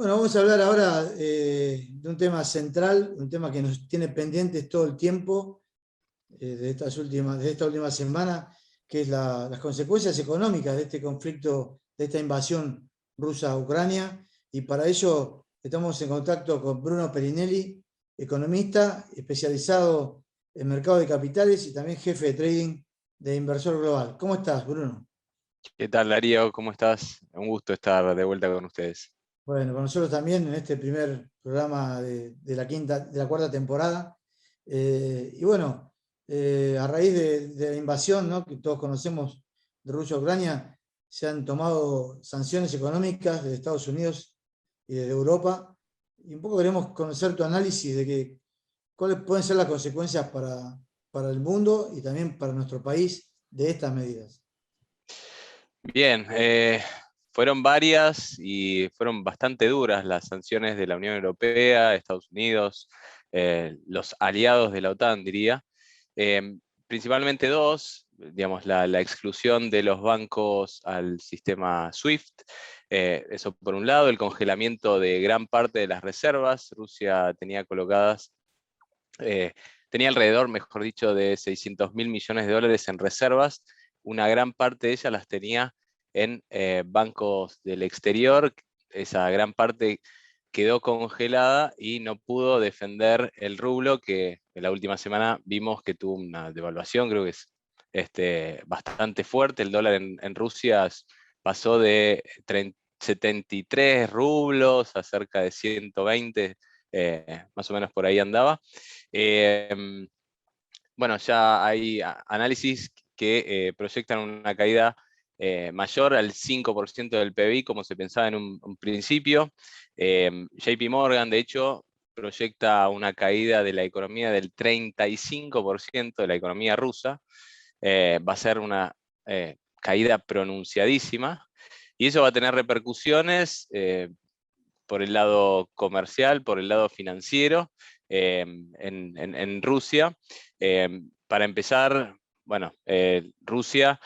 Bueno, vamos a hablar ahora de un tema central, un tema que nos tiene pendientes todo el tiempo, de esta última semana, que es las consecuencias económicas de este conflicto, de esta invasión rusa a Ucrania. Y para ello estamos en contacto con Bruno Perinelli, economista especializado en mercado de capitales y también jefe de trading de Inversor Global. ¿Cómo estás, Bruno? ¿Qué tal, Darío? ¿Cómo estás? Un gusto estar de vuelta con ustedes. Bueno, con nosotros también en este primer programa de la cuarta temporada. Y bueno, a raíz de la invasión, ¿no?, que todos conocemos, de Rusia a Ucrania, se han tomado sanciones económicas de Estados Unidos y de Europa. Y un poco queremos conocer tu análisis de cuáles pueden ser las consecuencias para el mundo y también para nuestro país de estas medidas. Bien, fueron varias y fueron bastante duras las sanciones de la Unión Europea, Estados Unidos, los aliados de la OTAN, diría. Principalmente dos, digamos, la exclusión de los bancos al sistema SWIFT. Eso por un lado, el congelamiento de gran parte de las reservas. Rusia tenía colocadas, tenía alrededor, mejor dicho, de 600.000 millones de dólares en reservas. Una gran parte de ellas las tenía en bancos del exterior. Esa gran parte quedó congelada y no pudo defender el rublo, que en la última semana vimos que tuvo una devaluación, creo que es bastante fuerte. El dólar en Rusia pasó de 73 rublos a cerca de 120, más o menos por ahí andaba. Bueno, ya hay análisis que proyectan una caída mayor al 5% del PBI, como se pensaba en un principio. JP Morgan, de hecho, proyecta una caída de la economía del 35% de la economía rusa. Va a ser una caída pronunciadísima, y eso va a tener repercusiones por el lado comercial, por el lado financiero, en Rusia. Para empezar, bueno, Rusia,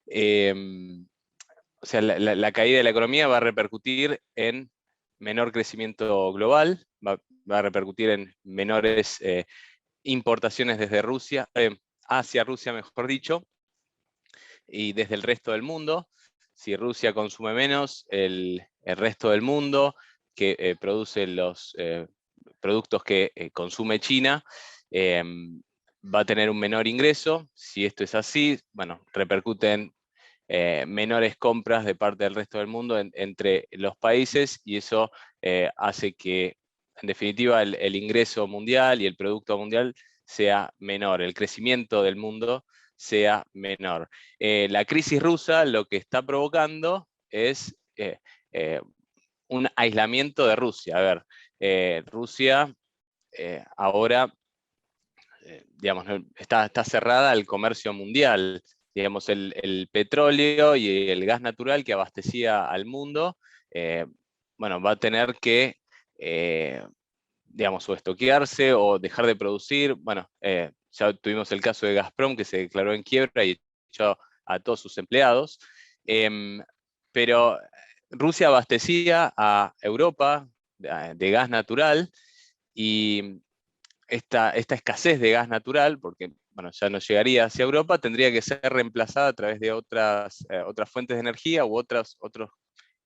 o sea, la caída de la economía va a repercutir en menor crecimiento global, va a repercutir en menores importaciones desde Rusia, hacia Rusia, mejor dicho, y desde el resto del mundo. Si Rusia consume menos, el resto del mundo que produce los productos que consume China va a tener un menor ingreso. Si esto es así, bueno, repercute en menores compras de parte del resto del mundo entre los países, y eso hace que, en definitiva, el ingreso mundial y el producto mundial sea menor, el crecimiento del mundo sea menor. La crisis rusa lo que está provocando es un aislamiento de Rusia. A ver, Rusia ahora, digamos, está cerrada al comercio mundial. Digamos, el petróleo y el gas natural que abastecía al mundo, bueno, va a tener que, digamos, o estoquearse o dejar de producir. Bueno, ya tuvimos el caso de Gazprom, que se declaró en quiebra y echó a todos sus empleados. Pero Rusia abastecía a Europa de gas natural, y esta escasez de gas natural, porque bueno, ya no llegaría hacia Europa, tendría que ser reemplazada a través de otras fuentes de energía u otros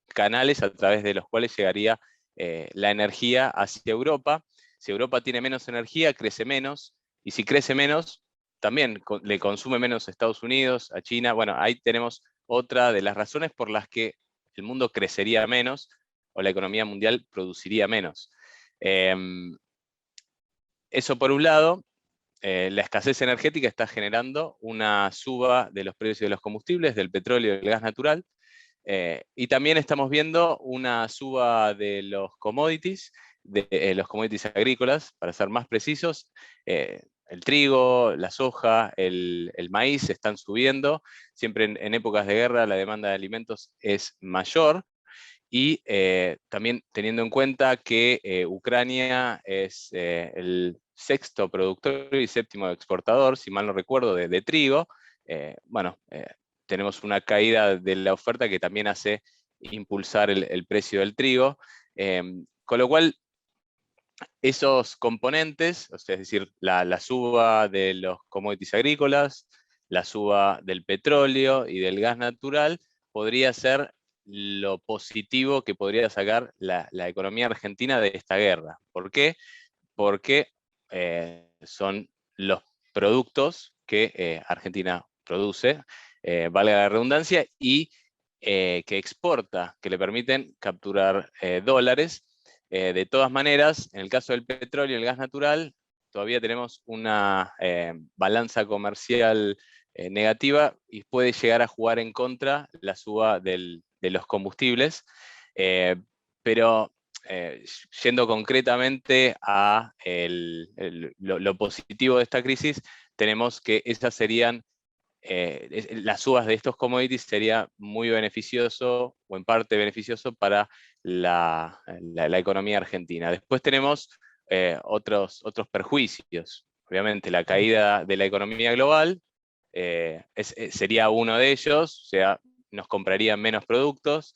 canales a través de los cuales llegaría la energía hacia Europa. Si Europa tiene menos energía, crece menos, y si crece menos, también le consume menos a Estados Unidos, a China. Bueno, ahí tenemos otra de las razones por las que el mundo crecería menos o la economía mundial produciría menos. Eso por un lado. La escasez energética está generando una suba de los precios de los combustibles, del petróleo y del gas natural, y también estamos viendo una suba de los commodities, de los commodities agrícolas, para ser más precisos. El trigo, la soja, el maíz están subiendo. Siempre en épocas de guerra la demanda de alimentos es mayor, y también teniendo en cuenta que Ucrania es el sexto productor y séptimo exportador, si mal no recuerdo, de trigo. Bueno, tenemos una caída de la oferta que también hace impulsar el precio del trigo. Con lo cual, esos componentes, o sea, es decir, la suba de los commodities agrícolas, la suba del petróleo y del gas natural, podría ser lo positivo que podría sacar la economía argentina de esta guerra. ¿Por qué? Porque son los productos que Argentina produce, valga la redundancia, y que exporta, que le permiten capturar dólares. De todas maneras, en el caso del petróleo y el gas natural, todavía tenemos una balanza comercial negativa y puede llegar a jugar en contra la suba de los combustibles, pero yendo concretamente a lo positivo de esta crisis, tenemos que esas serían, las subas de estos commodities sería muy beneficioso, o en parte beneficioso, para la economía argentina. Después tenemos otros perjuicios. Obviamente la caída de la economía global sería uno de ellos, o sea, nos comprarían menos productos.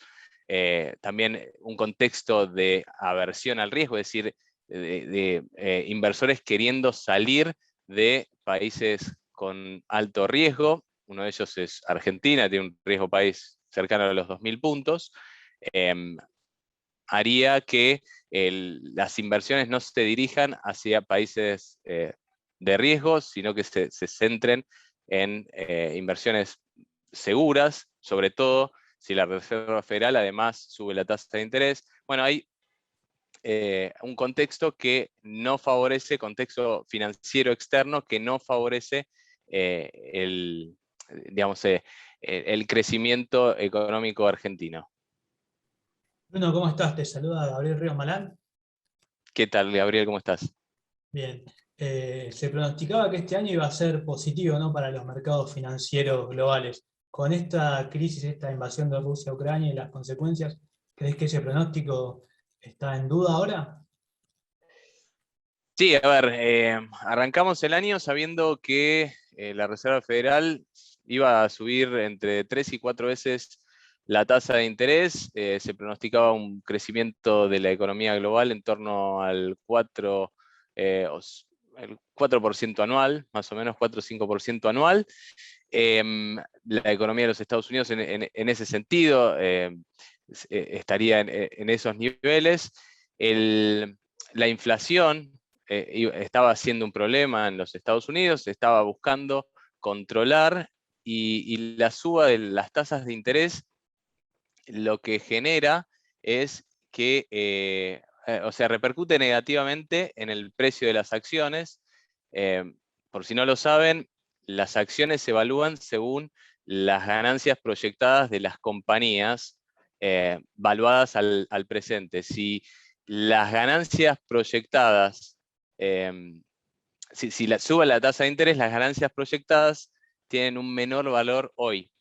También un contexto de aversión al riesgo, es decir, de inversores queriendo salir de países con alto riesgo. Uno de ellos es Argentina, tiene un riesgo país cercano a los 2.000 puntos. Haría que las inversiones no se dirijan hacia países de riesgo, sino que se centren en inversiones seguras, sobre todo si la Reserva Federal además sube la tasa de interés. Bueno, hay un contexto que no favorece, contexto financiero externo que no favorece digamos, el crecimiento económico argentino. Bruno, ¿cómo estás? Te saluda Gabriel Ríos Malán. ¿Qué tal, Gabriel? ¿Cómo estás? Bien. Se pronosticaba que este año iba a ser positivo, ¿no?, para los mercados financieros globales. Con esta crisis, esta invasión de Rusia a Ucrania y las consecuencias, ¿crees que ese pronóstico está en duda ahora? Sí, a ver, arrancamos el año sabiendo que la Reserva Federal iba a subir entre 3 y 4 veces la tasa de interés. Se pronosticaba un crecimiento de la economía global en torno al 4% anual, más o menos 4 o 5% anual. La economía de los Estados Unidos en ese sentido estaría en esos niveles. La inflación estaba siendo un problema en los Estados Unidos, se estaba buscando controlar, y la suba de las tasas de interés lo que genera es que, o sea, repercute negativamente en el precio de las acciones. Por si no lo saben, las acciones se evalúan según las ganancias proyectadas de las compañías valuadas al presente. Si las ganancias proyectadas, si sube la tasa de interés, las ganancias proyectadas tienen un menor valor hoy.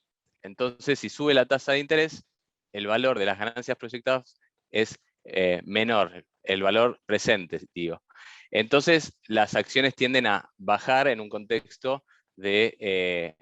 Entonces, si sube la tasa de interés, el valor de las ganancias proyectadas es menor, el valor presente, digo. Entonces, las acciones tienden a bajar en un contexto de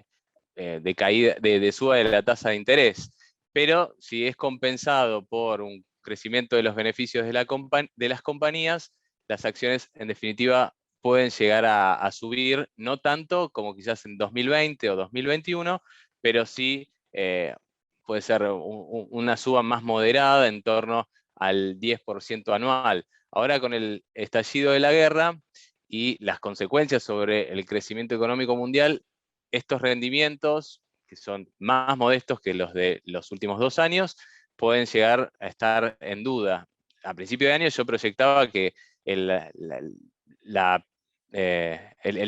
caída, de suba de la tasa de interés. Pero si es compensado por un crecimiento de los beneficios de las compañías, las acciones en definitiva pueden llegar a subir, no tanto como quizás en 2020 o 2021, pero sí puede ser una suba más moderada, en torno al 10% anual. Ahora, con el estallido de la guerra y las consecuencias sobre el crecimiento económico mundial, estos rendimientos, que son más modestos que los de los últimos 2 años, pueden llegar a estar en duda. A principio de año yo proyectaba que el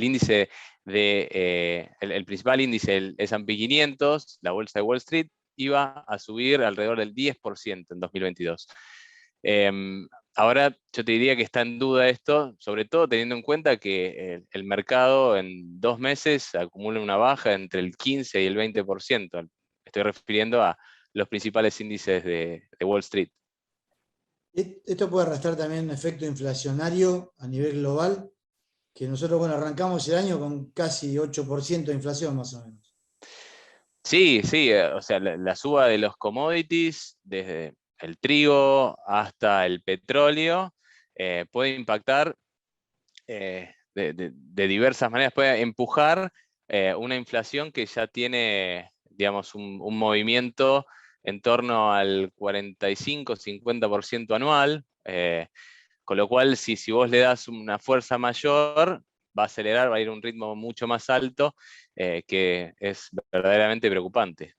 índice el principal índice, el S&P 500, la bolsa de Wall Street, iba a subir alrededor del 10% en 2022. Ahora yo te diría que está en duda esto, sobre todo teniendo en cuenta que el mercado en 2 meses acumula una baja entre el 15 y el 20%. Estoy refiriendo a los principales índices de Wall Street. Esto puede arrastrar también un efecto inflacionario a nivel global, que nosotros, bueno, arrancamos el año con casi 8% de inflación más o menos. Sí, sí, o sea, la suba de los commodities, desde el trigo hasta el petróleo, puede impactar de diversas maneras, puede empujar una inflación que ya tiene, digamos, un movimiento en torno al 45-50% anual, con lo cual si vos le das una fuerza mayor, va a acelerar, va a ir a un ritmo mucho más alto, que es verdaderamente preocupante.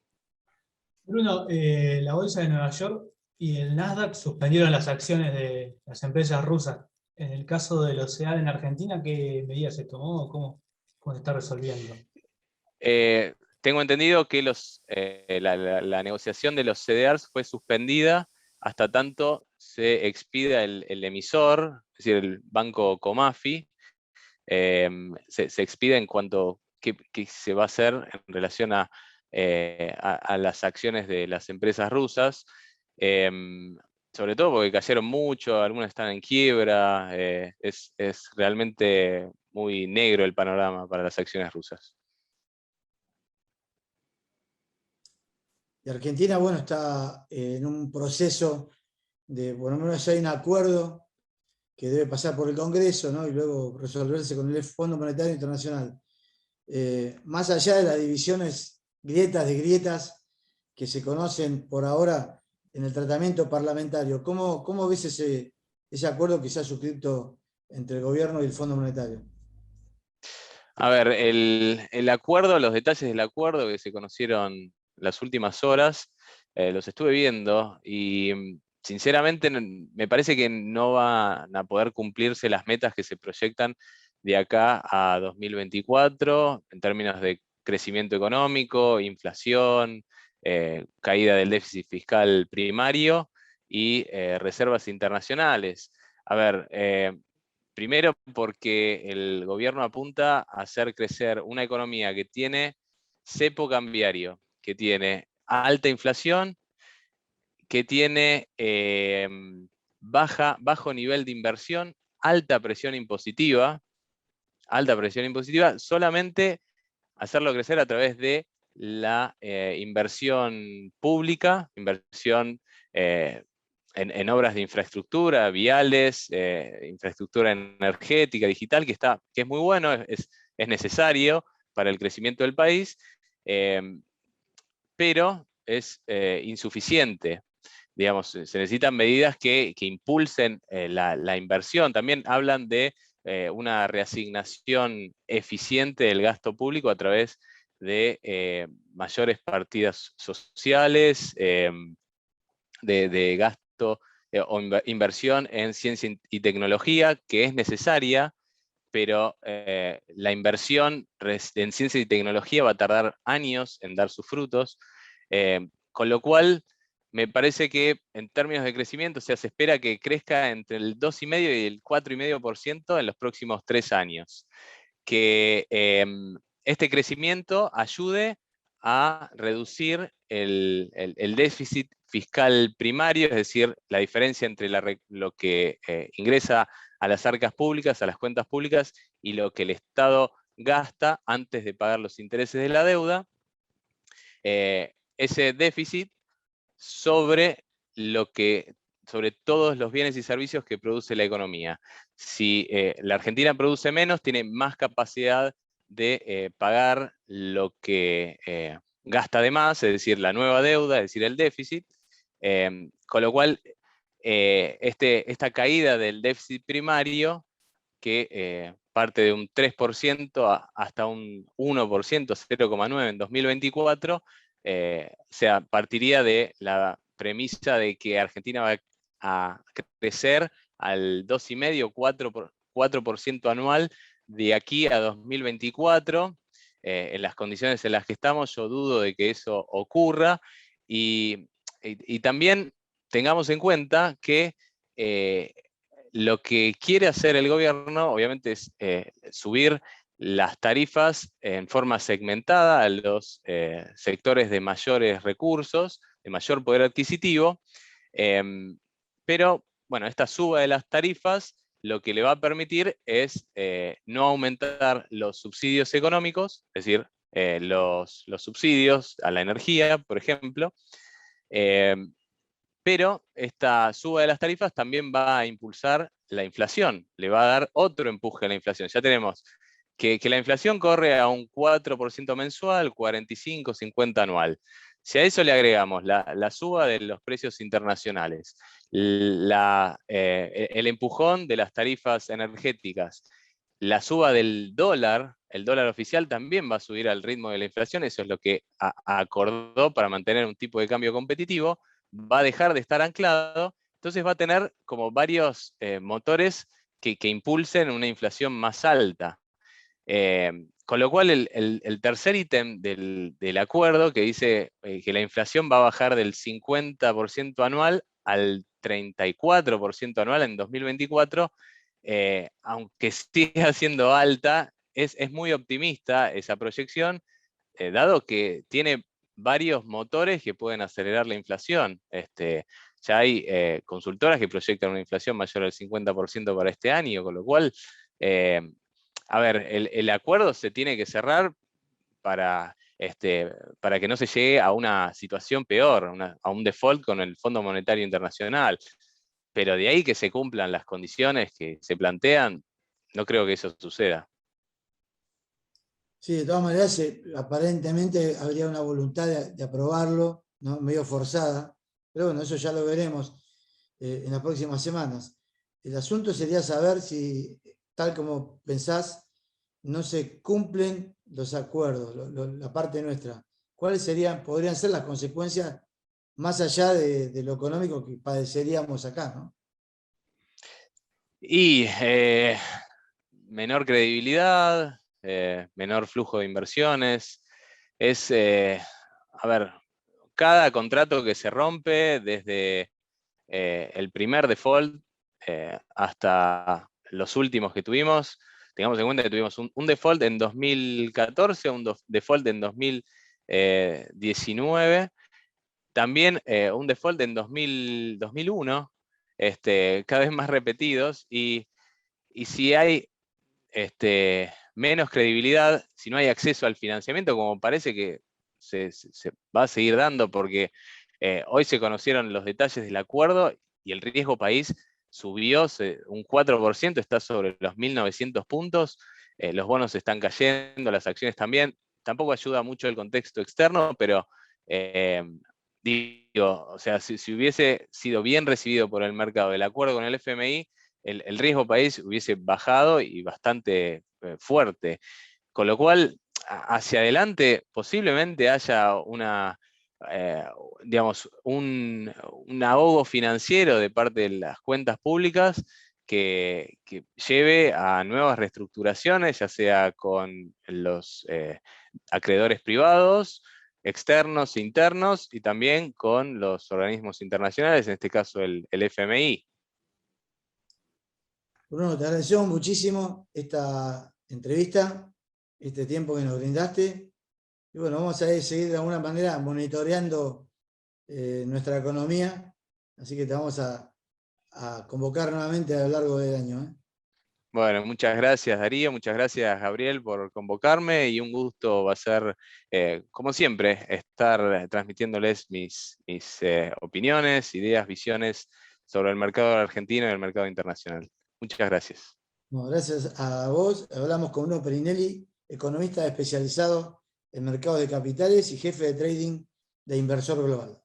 Bruno, la Bolsa de Nueva York y el Nasdaq suspendieron las acciones de las empresas rusas. En el caso de los CEDAR en Argentina, ¿qué medidas se tomó? ¿Cómo se está resolviendo? Tengo entendido que la negociación de los CDRs fue suspendida hasta tanto se expida el emisor, es decir, el banco Comafi, se expide en cuanto a qué se va a hacer en relación a las acciones de las empresas rusas, sobre todo porque cayeron mucho, algunas están en quiebra, es realmente muy negro el panorama para las acciones rusas. Y Argentina, bueno, está en un proceso por lo menos hay un acuerdo que debe pasar por el Congreso, ¿no? Y luego resolverse con el Fondo Monetario Internacional. Más allá de las divisiones, grietas de grietas que se conocen por ahora en el tratamiento parlamentario, ¿cómo ves ese acuerdo que se ha suscrito entre el gobierno y el Fondo Monetario? A ver, el acuerdo, los detalles del acuerdo que se conocieron las últimas horas, los estuve viendo y sinceramente me parece que no van a poder cumplirse las metas que se proyectan de acá a 2024 en términos de crecimiento económico, inflación, caída del déficit fiscal primario y reservas internacionales. A ver, primero porque el gobierno apunta a hacer crecer una economía que tiene cepo cambiario, que tiene alta inflación, que tiene bajo nivel de inversión, alta presión impositiva, solamente hacerlo crecer a través de la inversión pública, inversión en obras de infraestructura, viales, infraestructura energética, digital, que es muy bueno, es necesario para el crecimiento del país, pero es insuficiente. Digamos, se necesitan medidas que impulsen la inversión. También hablan de una reasignación eficiente del gasto público a través de mayores partidas sociales, de gasto o inversión en ciencia y tecnología, que es necesaria, pero la inversión en ciencia y tecnología va a tardar años en dar sus frutos, con lo cual me parece que en términos de crecimiento, o sea, se espera que crezca entre el 2,5% y el 4,5% en los próximos 3 años. Que este crecimiento ayude a reducir el déficit fiscal primario, es decir, la diferencia entre lo que ingresa a las arcas públicas, a las cuentas públicas, y lo que el Estado gasta antes de pagar los intereses de la deuda, ese déficit sobre todos los bienes y servicios que produce la economía. Si la Argentina produce menos, tiene más capacidad de pagar lo que gasta de más, es decir, la nueva deuda, es decir, el déficit, con lo cual esta caída del déficit primario, que parte de un 3% hasta un 1%, 0,9% en 2024, o sea, partiría de la premisa de que Argentina va a crecer al 2,5%, 4% anual de aquí a 2024. En las condiciones en las que estamos, yo dudo de que eso ocurra, y también tengamos en cuenta que lo que quiere hacer el gobierno, obviamente, es subir las tarifas en forma segmentada a los sectores de mayores recursos, de mayor poder adquisitivo, pero bueno, esta suba de las tarifas lo que le va a permitir es no aumentar los subsidios económicos, es decir, los subsidios a la energía, por ejemplo, Pero esta suba de las tarifas también va a impulsar la inflación, le va a dar otro empuje a la inflación. Ya tenemos que la inflación corre a un 4% mensual, 45, 50 anual. Si a eso le agregamos la suba de los precios internacionales, el empujón de las tarifas energéticas, la suba del dólar, el dólar oficial también va a subir al ritmo de la inflación, eso es lo que acordó para mantener un tipo de cambio competitivo, va a dejar de estar anclado, entonces va a tener como varios motores que impulsen una inflación más alta. Con lo cual el tercer ítem del acuerdo que dice que la inflación va a bajar del 50% anual al 34% anual en 2024, aunque siga siendo alta, es muy optimista esa proyección, dado que tiene varios motores que pueden acelerar la inflación. Ya hay consultoras que proyectan una inflación mayor al 50% para este año, con lo cual, a ver, el acuerdo se tiene que cerrar para que no se llegue a una situación peor, a un default con el Fondo Monetario Internacional. Pero de ahí que se cumplan las condiciones que se plantean, no creo que eso suceda. Sí, de todas maneras, aparentemente habría una voluntad de aprobarlo, ¿no? Medio forzada, pero bueno, eso ya lo veremos en las próximas semanas. El asunto sería saber si, tal como pensás, no se cumplen los acuerdos, la parte nuestra. ¿Cuáles podrían ser las consecuencias más allá de lo económico que padeceríamos acá, ¿no? Y menor credibilidad, menor flujo de inversiones. A ver, cada contrato que se rompe, desde el primer default hasta los últimos que tuvimos, tengamos en cuenta que tuvimos un default en 2014, un default en 2019, también un default en 2001, cada vez más repetidos, y si hay menos credibilidad, si no hay acceso al financiamiento, como parece que se va a seguir dando, porque hoy se conocieron los detalles del acuerdo y el riesgo país subió un 4%, está sobre los 1.900 puntos, los bonos están cayendo, las acciones también. Tampoco ayuda mucho el contexto externo, pero digo, o sea, si hubiese sido bien recibido por el mercado el acuerdo con el FMI, el riesgo país hubiese bajado y bastante fuerte. Con lo cual, hacia adelante posiblemente haya digamos, un ahogo financiero de parte de las cuentas públicas que lleve a nuevas reestructuraciones, ya sea con los acreedores privados, externos, internos, y también con los organismos internacionales, en este caso el FMI. Bruno, te agradecemos muchísimo esta entrevista, este tiempo que nos brindaste. Y bueno, vamos a seguir de alguna manera monitoreando nuestra economía, así que te vamos a convocar nuevamente a lo largo del año, ¿eh? Bueno, muchas gracias Darío, muchas gracias Gabriel por convocarme, y un gusto va a ser, como siempre, estar transmitiéndoles mis opiniones, ideas, visiones sobre el mercado argentino y el mercado internacional. Muchas gracias. Bueno, gracias a vos. Hablamos con Bruno Perinelli, economista especializado en mercados de capitales y jefe de trading de Inversor Global.